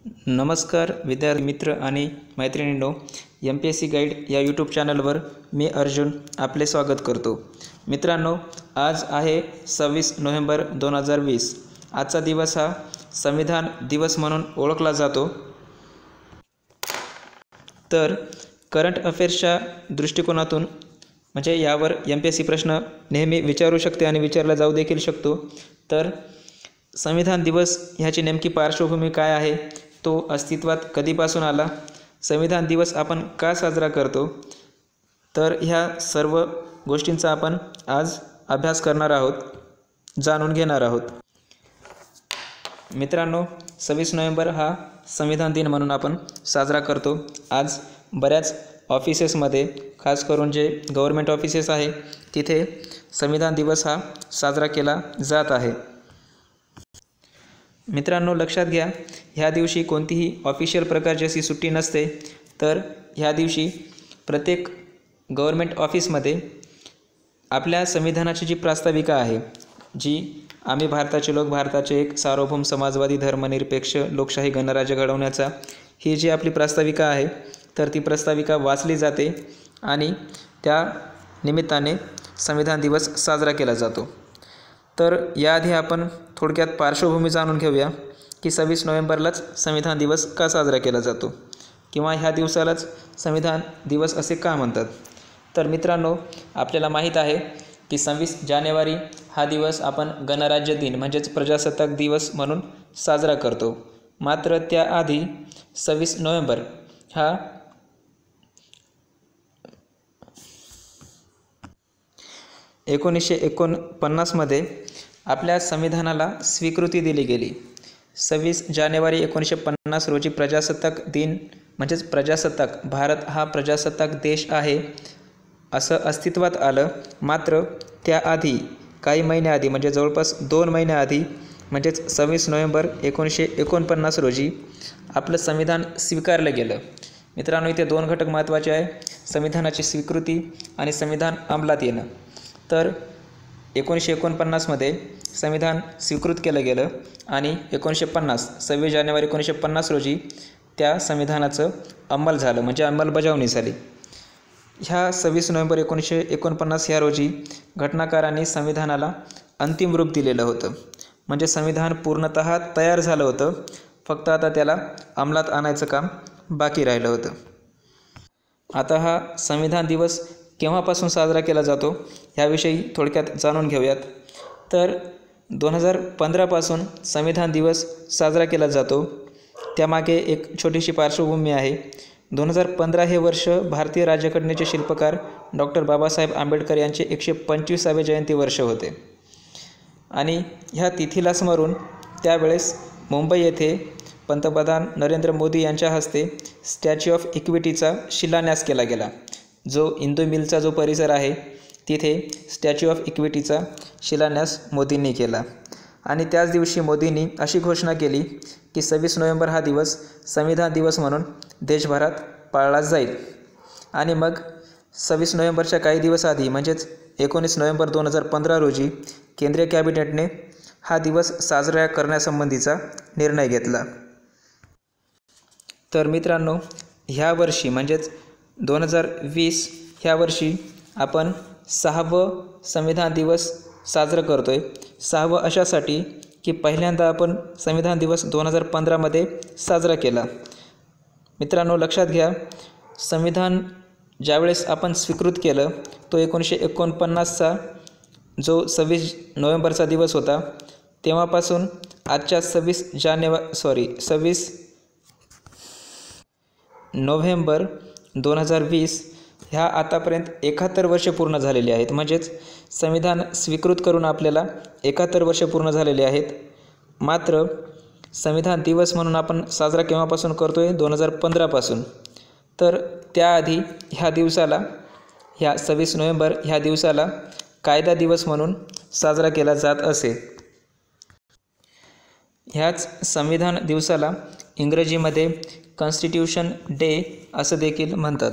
नमस्कार विद्यार्थी मित्र आणि मैत्रिणींनो, MPSC गाईड या यूट्यूब चॅनलवर मी अर्जुन आपले स्वागत करतो। मित्रांनो, आज आहे 26 नोव्हेंबर 2020। आजचा दिवस हा संविधान दिवस म्हणून ओळखला जातो। तर करंट अफेअर्सच्या दृष्टिकोनातून म्हणजे यावर MPSC प्रश्न नेहमी विचारू शकते आणि विचारला जाऊ देखील शकतो। तर संविधान दिवस ह्याची नेमकी पार्श्वभूमी काय आहे, तो अस्तित्वात कधीपासून आला, संविधान दिवस आपण का साजरा करतो, तर ह्या सर्व गोष्टींचा आपण आज अभ्यास करणार आहोत, जाणून घेणार आहोत। मित्रांनो, 26 नोव्हेंबर हा संविधान दिन म्हणून आपण साजरा करतो। आज बऱ्याच ऑफिसेसमध्ये, खास करून जे गव्हर्नमेंट ऑफिसेस आहे तिथे संविधान दिवस हा साजरा केला जात आहे। मित्रांनो, लक्षात घ्या, ह्या दिवशी कोणतीही ऑफिशियल प्रकारची अशी सुट्टी नसते। तर ह्या दिवशी प्रत्येक गव्हर्नमेंट ऑफिसमध्ये आपल्या संविधानाची जी प्रास्ताविका आहे, जी आम्ही भारताचे लोक, भारताचे एक सार्वभौम समाजवादी धर्मनिरपेक्ष लोकशाही गणराज्य घडवण्याचा, ही जी आपली प्रास्ताविका आहे, तर ती प्रास्ताविका वाचली जाते आणि त्या निमित्ताने संविधान दिवस साजरा केला जातो। तर याआधी आपण थोडक्यात पार्श्वभूमी जाणून घेऊया की 26 नोव्हेंबरलाच संविधान दिवस का साजरा केला जातो किंवा ह्या दिवसालाच संविधान दिवस असे का म्हणतात। तर मित्रांनो, आपल्याला माहीत आहे की 26 जानेवारी हा दिवस आपण गणराज्य दिन म्हणजेच प्रजासत्ताक दिवस म्हणून साजरा करतो। मात्र त्याआधी 26 नोव्हेंबर हा 1949 मध्ये आपल्या संविधानाला स्वीकृती दिली गेली। 26 जानेवारी 1950 रोजी प्रजासत्ताक दिन म्हणजेच प्रजासत्ताक, भारत हा प्रजासत्ताक देश आहे असं अस्तित्वात आलं। मात्र त्याआधी काही महिन्याआधी म्हणजे जवळपास 2 महिन्याआधी म्हणजेच 26 नोव्हेंबर 1949 रोजी आपलं संविधान स्वीकारलं गेलं। मित्रांनो, इथे 2 घटक महत्त्वाचे आहे, संविधानाची स्वीकृती आणि संविधान अंमलात येणं। तर 1949 मध्ये संविधान स्वीकृत केलं गेलं आणि 26 जानेवारी 1950 रोजी त्या संविधानाचं अंमल झालं, म्हणजे अंमलबजावणी झाली। ह्या 26 नोव्हेंबर 1949 ह्या रोजी घटनाकारांनी संविधानाला अंतिम रूप दिलेलं होतं, म्हणजे संविधान पूर्णतः तयार झालं होतं, फक्त आता त्याला अंमलात आणायचं काम बाकी राहिलं होतं। आता हा संविधान दिवस केव्हापासून साजरा केला जातो ह्याविषयी थोडक्यात जाणून घेऊयात। तर 2015 पासून संविधान दिवस साजरा केला जातो। त्यामागे एक छोटीशी पार्श्वभूमी आहे। 2015 हे वर्ष भारतीय राज्यघटनेचे शिल्पकार डॉक्टर बाबासाहेब आंबेडकर यांचे 125वे जयंती वर्ष होते आणि ह्या तिथीला स्मरून त्यावेळेस मुंबई येथे पंतप्रधान नरेंद्र मोदी यांच्या हस्ते स्टॅच्यू ऑफ इक्विटीचा शिलान्यास केला गेला। जो इंदू मिलचा जो परिसर आहे तिथे स्टॅच्यू ऑफ इक्विटीचा शिलान्यास मोदींनी केला आणि त्याच दिवशी मोदींनी अशी घोषणा केली की 26 नोव्हेंबर हा दिवस संविधान दिवस म्हणून देशभरात पाळला जाईल। आणि मग 26 नोव्हेंबरच्या काही दिवस आधी म्हणजेच 19 नोव्हेंबर 2015 रोजी केंद्रीय कॅबिनेटने हा दिवस साजरा करण्यासंबंधीचा निर्णय घेतला। तर मित्रांनो, ह्या वर्षी म्हणजेच 2020 ह्या वर्षी आपण 6वं संविधान दिवस साजरा करतोय। 6वं अशासाठी की पहिल्यांदा आपण संविधान दिवस 2015 मध्ये साजरा केला। मित्रांनो, लक्षात घ्या, संविधान ज्यावेळेस आपण स्वीकृत केलं तो 1949चा जो 26 नोव्हेंबरचा दिवस होता, तेव्हापासून आजच्या 26 नोव्हेंबर 2020 ह्या आतापर्यंत 71 वर्षे पूर्ण झालेली आहेत। म्हणजेच संविधान स्वीकृत करून आपल्याला 71 वर्षे पूर्ण झालेली आहेत। मात्र संविधान दिवस म्हणून आपण साजरा केव्हापासून करतोय, 2015 पासून। तर त्याआधी ह्या दिवसाला, ह्या 26 नोव्हेंबर ह्या दिवसाला कायदा दिवस म्हणून साजरा केला जात असे। ह्याच संविधान दिवसाला इंग्रजीमध्ये कॉन्स्टिट्यूशन डे असं देखील म्हणतात।